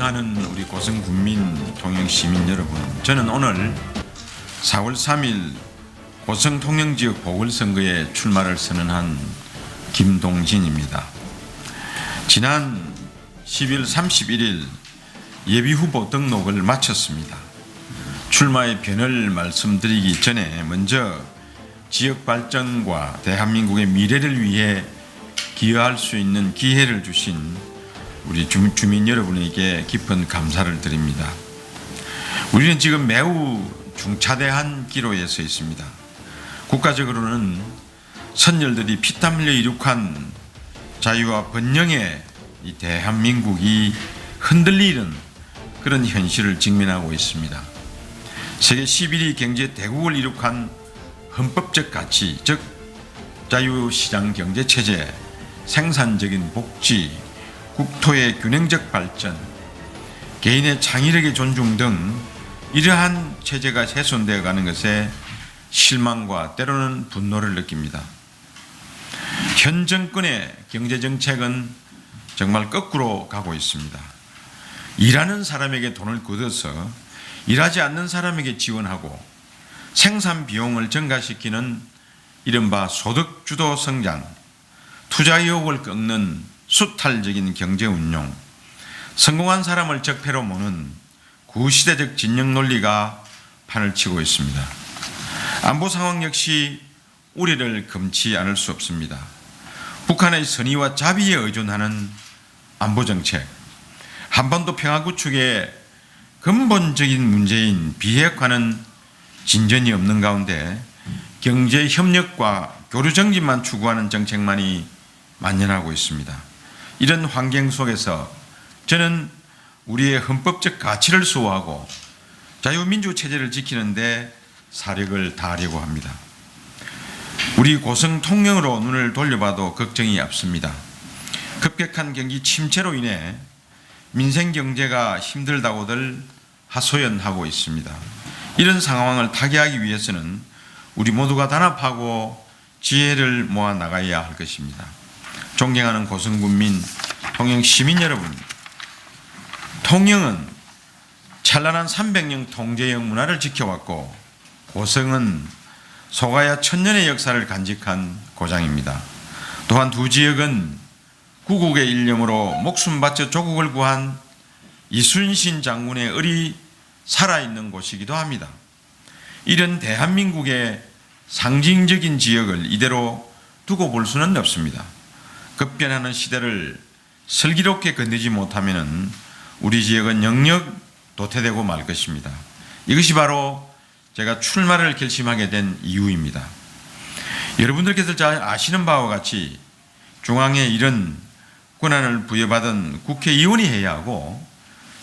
존경하는 우리 고성 군민, 통영 시민 여러분, 저는 오늘 4월 3일 고성 통영지역 보궐선거에 출마를 선언한 김동진입니다. 지난 10일 31일 예비후보 등록을 마쳤습니다. 출마의 변을 말씀드리기 전에 먼저 지역 발전과 대한민국의 미래를 위해 기여할 수 있는 기회를 주신 우리 주민 여러분에게 깊은 감사를 드립니다. 우리는 지금 매우 중차대한 기로에 서 있습니다. 국가적으로는 선열들이 피땀 흘려 이룩한 자유와 번영의 이 대한민국이 흔들리는 그런 현실을 직면하고 있습니다. 세계 11위 경제 대국을 이룩한 헌법적 가치, 즉 자유시장 경제체제, 생산적인 복지, 국토의 균형적 발전, 개인의 창의력의 존중 등 이러한 체제가 훼손되어 가는 것에 실망과 때로는 분노를 느낍니다. 현 정권의 경제정책은 정말 거꾸로 가고 있습니다. 일하는 사람에게 돈을 걷어서 일하지 않는 사람에게 지원하고 생산 비용을 증가시키는 이른바 소득주도 성장, 투자 유혹을 꺾는 수탈적인 경제 운용, 성공한 사람을 적폐로 모는 구시대적 진영 논리가 판을 치고 있습니다. 안보 상황 역시 우려를 금치 않을 수 없습니다. 북한의 선의와 자비에 의존하는 안보 정책, 한반도 평화 구축의 근본적인 문제인 비핵화는 진전이 없는 가운데 경제 협력과 교류 정진만 추구하는 정책만이 만연하고 있습니다. 이런 환경 속에서 저는 우리의 헌법적 가치를 수호하고 자유민주 체제를 지키는데 사력을 다하려고 합니다. 우리 고성 통영으로 눈을 돌려봐도 걱정이 앞섭니다. 급격한 경기 침체로 인해 민생 경제가 힘들다고들 하소연하고 있습니다. 이런 상황을 타개하기 위해서는 우리 모두가 단합하고 지혜를 모아 나가야 할 것입니다. 존경하는 고성군민, 통영 시민 여러분, 통영은 찬란한 300년 통제형 문화를 지켜왔고 고성은 소가야 천년의 역사를 간직한 고장입니다. 또한 두 지역은 구국의 일념으로 목숨 바쳐 조국을 구한 이순신 장군의 을이 살아있는 곳이기도 합니다. 이런 대한민국의 상징적인 지역을 이대로 두고 볼 수는 없습니다. 급변하는 시대를 슬기롭게 건드지 못하면 우리 지역은 영역 도태되고 말 것입니다. 이것이 바로 제가 출마를 결심하게 된 이유입니다. 여러분들께서 잘 아시는 바와 같이 중앙의 일은 권한을 부여받은 국회의원이 해야 하고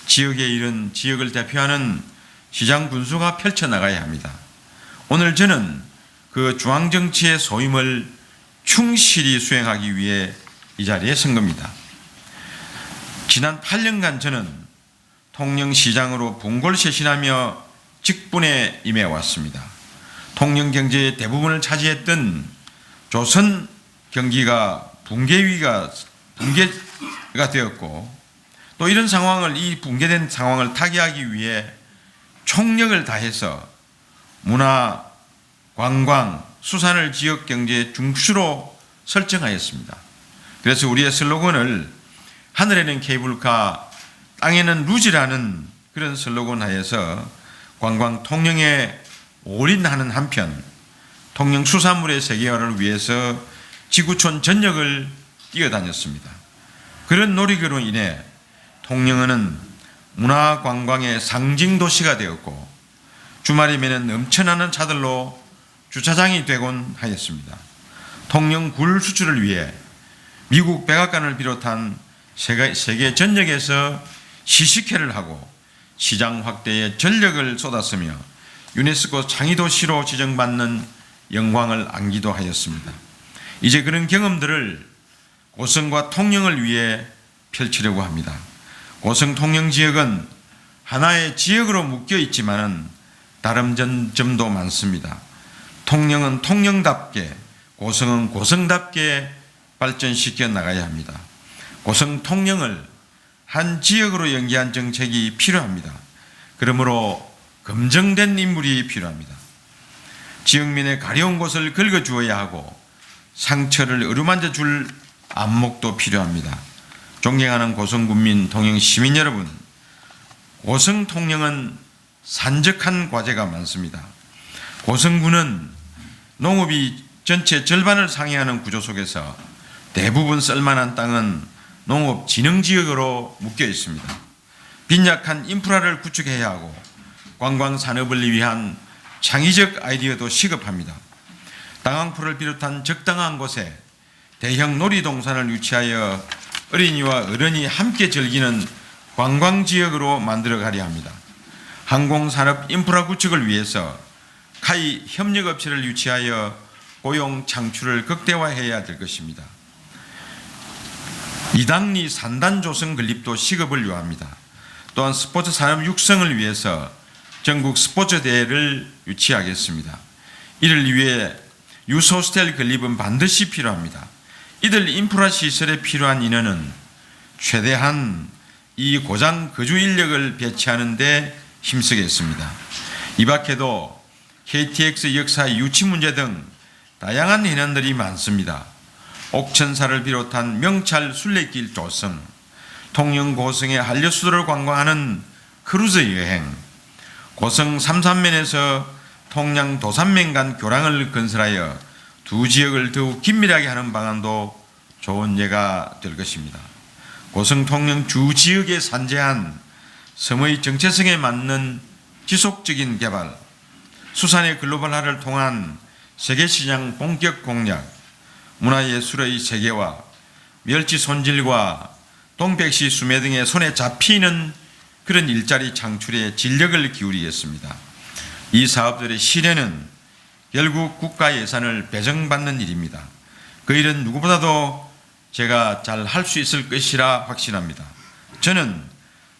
지역의 일은 지역을 대표하는 시장 군수가 펼쳐나가야 합니다. 오늘 저는 그 중앙정치의 소임을 충실히 수행하기 위해 이 자리에 선 겁니다. 지난 8년간 저는 통영시장으로 분골쇄신하며 직분에 임해왔습니다. 통영 경제의 대부분을 차지했던 조선 경기가 붕괴가 되었고 또 이런 상황을, 이 붕괴된 상황을 타개하기 위해 총력을 다해서 문화, 관광, 수산을 지역 경제의 중추로 설정하였습니다. 그래서 우리의 슬로건을 하늘에는 케이블카, 땅에는 루지라는 그런 슬로건 하에서 관광 통영에 올인하는 한편 통영 수산물의 세계화를 위해서 지구촌 전역을 뛰어다녔습니다. 그런 노력으로 인해 통영은 문화 관광의 상징 도시가 되었고 주말이면 넘쳐나는 차들로 주차장이 되곤 하였습니다. 통영 굴 수출을 위해 미국 백악관을 비롯한 세계 전역에서 시식회를 하고 시장 확대에 전력을 쏟았으며 유네스코 창의도시로 지정받는 영광을 안기도 하였습니다. 이제 그런 경험들을 고성과 통영을 위해 펼치려고 합니다. 고성 통영 지역은 하나의 지역으로 묶여 있지만은 다른 점도 많습니다. 통영은 통영답게, 고성은 고성답게 발전시켜 나가야 합니다. 고성 통영을 한 지역으로 연계한 정책이 필요합니다. 그러므로 검증된 인물이 필요합니다. 지역민의 가려운 곳을 긁어주어야 하고 상처를 어루만져 줄 안목도 필요합니다. 존경하는 고성군민 통영 시민 여러분, 고성 통영은 산적한 과제가 많습니다. 고성군은 농업이 전체 절반을 상회하는 구조 속에서 대부분 쓸만한 땅은 농업진흥지역으로 묶여 있습니다. 빈약한 인프라를 구축해야 하고 관광산업을 위한 창의적 아이디어도 시급합니다. 땅항포를 비롯한 적당한 곳에 대형 놀이동산을 유치하여 어린이와 어른이 함께 즐기는 관광지역으로 만들어가려 합니다. 항공산업 인프라 구축을 위해서 카이 협력업체를 유치하여 고용 창출을 극대화해야 될 것입니다. 이당리 산단 조성 건립도 시급을 요합니다. 또한 스포츠 산업 육성을 위해서 전국 스포츠 대회를 유치하겠습니다. 이를 위해 유소스텔 건립은 반드시 필요합니다. 이들 인프라 시설에 필요한 인원은 최대한 이 고장 거주 인력을 배치하는 데 힘쓰겠습니다. 이 밖에도 KTX 역사 유치 문제 등 다양한 해난들이 많습니다. 옥천사를 비롯한 명찰 순례길 조성, 통영 고성의 한려수도를 관광하는 크루즈 여행, 고성 삼산면에서 통양 도산면 간 교량을 건설하여 두 지역을 더욱 긴밀하게 하는 방안도 좋은 예가 될 것입니다. 고성 통영 주 지역에 산재한 섬의 정체성에 맞는 지속적인 개발, 수산의 글로벌화를 통한 세계시장 본격 공략, 문화예술의 세계화, 멸치 손질과 동백시 수매 등의 손에 잡히는 그런 일자리 창출에 진력을 기울이겠습니다. 이 사업들의 실현은 결국 국가 예산을 배정받는 일입니다. 그 일은 누구보다도 제가 잘 할 수 있을 것이라 확신합니다. 저는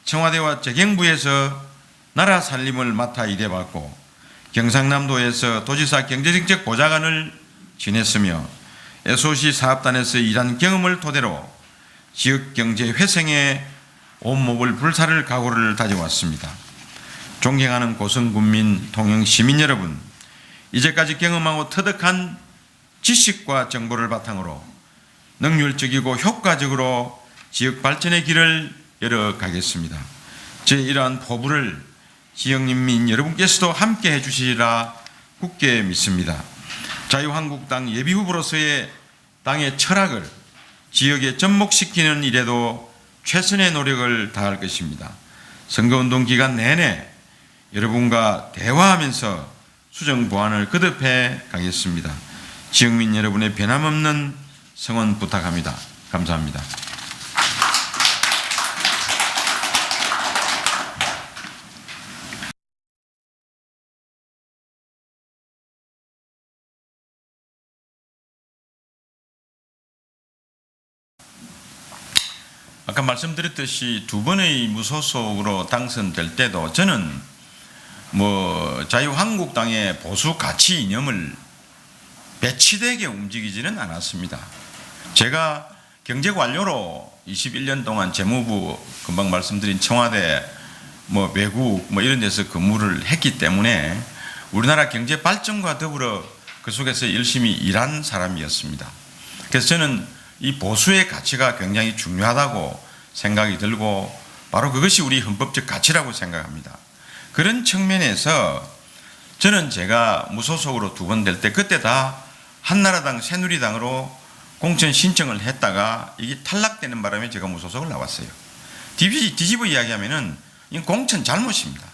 청와대와 재경부에서 나라 살림을 맡아 일해봤고 경상남도에서 도지사 경제정책 보좌관을 지냈으며 SOC 사업단에서 일한 경험을 토대로 지역경제 회생에 온몸을 불사를 각오를 다져왔습니다. 존경하는 고성군민 통영 시민 여러분, 이제까지 경험하고 터득한 지식과 정보를 바탕으로 능률적이고 효과적으로 지역 발전의 길을 열어가겠습니다. 제 이러한 포부를 지역민민 여러분께서도 함께 해주시리라 굳게 믿습니다. 자유한국당 예비후보로서의 당의 철학을 지역에 접목시키는 일에도 최선의 노력을 다할 것입니다. 선거운동 기간 내내 여러분과 대화하면서 수정 보완을 거듭해 가겠습니다. 지역민 여러분의 변함없는 성원 부탁합니다. 감사합니다. 아까 말씀드렸듯이 두 번의 무소속으로 당선될 때도 저는 자유한국당의 보수 가치 이념을 배치되게 움직이지는 않았습니다. 제가 경제관료로 21년 동안 재무부, 금방 말씀드린 청와대, 외국 이런 데서 근무를 했기 때문에 우리나라 경제 발전과 더불어 그 속에서 열심히 일한 사람이었습니다. 그래서 저는 이 보수의 가치가 굉장히 중요하다고 생각이 들고 바로 그것이 우리 헌법적 가치라고 생각합니다. 그런 측면에서 저는 제가 무소속으로 두 번 될 때 그때 다 한나라당, 새누리당으로 공천 신청을 했다가 이게 탈락되는 바람에 제가 무소속을 나왔어요. 뒤집어 이야기하면은 이건 공천 잘못입니다.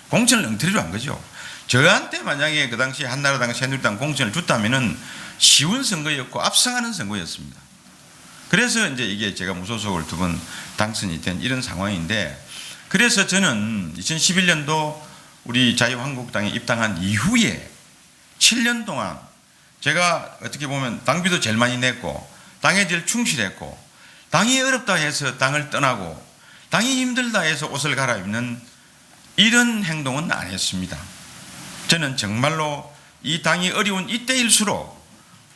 공천을 엉터리로 한 거죠. 저한테 만약에 그 당시 한나라당, 새누리당 공천을 줬다면은 쉬운 선거였고 압승하는 선거였습니다. 그래서 이제 이게 제가 무소속을 두 번 당선이 된 이런 상황인데, 그래서 저는 2011년도 우리 자유한국당에 입당한 이후에 7년 동안 제가 어떻게 보면 당비도 제일 많이 냈고 당에 제일 충실했고 당이 어렵다 해서 당을 떠나고 당이 힘들다 해서 옷을 갈아입는 이런 행동은 안 했습니다. 저는 정말로 이 당이 어려운 이때일수록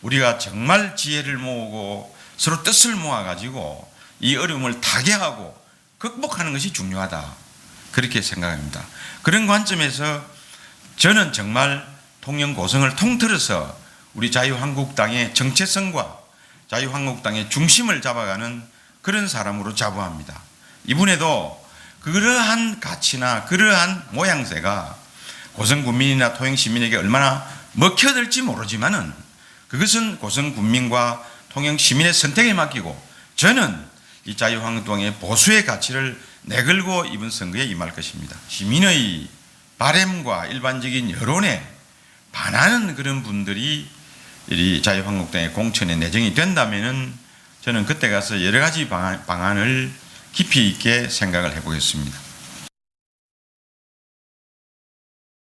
우리가 정말 지혜를 모으고 서로 뜻을 모아가지고 이 어려움을 타개하고 극복하는 것이 중요하다. 그렇게 생각합니다. 그런 관점에서 저는 정말 통영 고성을 통틀어서 우리 자유한국당의 정체성과 자유한국당의 중심을 잡아가는 그런 사람으로 자부합니다. 이분에도 그러한 가치나 그러한 모양새가 고성 군민이나 통영 시민에게 얼마나 먹혀들지 모르지만은 그것은 고성 군민과 통영 시민의 선택에 맡기고 저는 이 자유한국당의 보수의 가치를 내걸고 이번 선거에 임할 것입니다. 시민의 바램과 일반적인 여론에 반하는 그런 분들이 이 자유한국당의 공천에 내정이 된다면은 저는 그때 가서 여러 가지 방안을 깊이 있게 생각을 해보겠습니다.